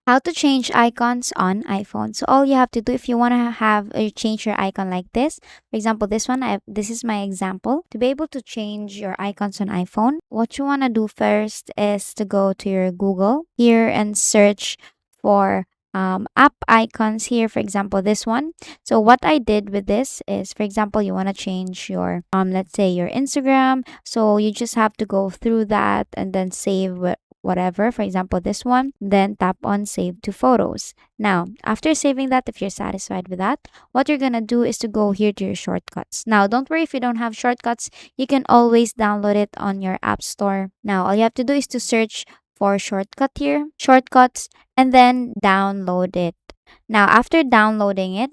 How to change icons on iPhone. So all you have to do if you want to have change your icon like this, for example, this one, this is my example. To be able to change your icons on iPhone, what you want to do first is to go to your Google here and search for app icons here. For example, this one. So what I did with this is, for example, you want to change your let's say your Instagram. So you just have to go through that and then save whatever, for example, this one, then tap on save to photos. Now, after saving that, if you're satisfied with that, what you're gonna do is to go here to your shortcuts. Now, don't worry if you don't have shortcuts, you can always download it on your app store. Now, all you have to do is to search for shortcut here, shortcuts, and then download it. Now, after downloading it,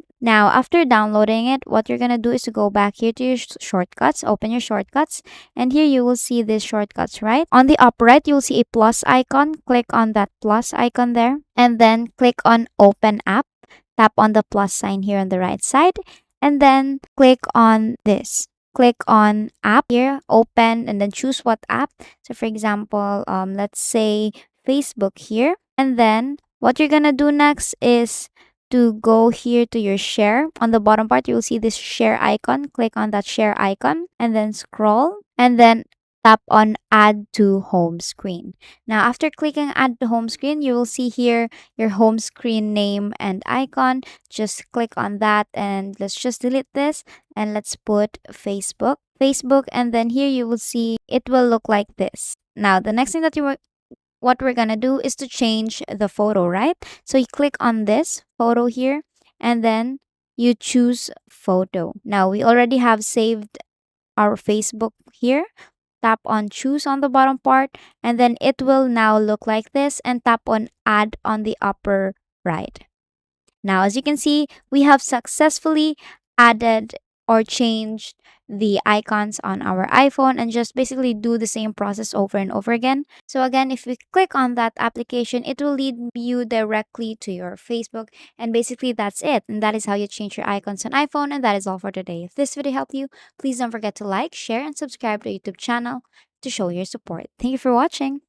what you're gonna do is to go back here to your shortcuts, open your shortcuts, and here you will see these shortcuts, right? On the upper right, you will see a plus icon. Click on that plus icon there, and then click on Open App. Tap on the plus sign here on the right side, and then click on this. Click on app here, open, and then choose what app. So, for example, let's say Facebook here, and then what you're gonna do next is to go here to your share. On the bottom part, you will see this share icon. Click on that share icon and then scroll and then tap on add to home screen. Now, after clicking add to home screen, you will see here your home screen name and icon. Just click on that and let's just delete this and let's put Facebook. Facebook, and then here you will see it will look like this. Now, the next thing that you what we're gonna do is to change the photo, right? So you click on this photo here and then you choose photo. Now we already have saved our Facebook here. Tap on choose on the bottom part and then it will now look like this, and tap on add on the upper right. Now, as you can see, we have successfully added or changed the icons on our iPhone and just basically do the same process over and over again. So again, if we click on that application, it will lead you directly to your Facebook, and basically that's it. And that is how you change your icons on iPhone, and that is all for today. If this video helped you, please don't forget to like, share, and subscribe to our YouTube channel to show your support. Thank you for watching.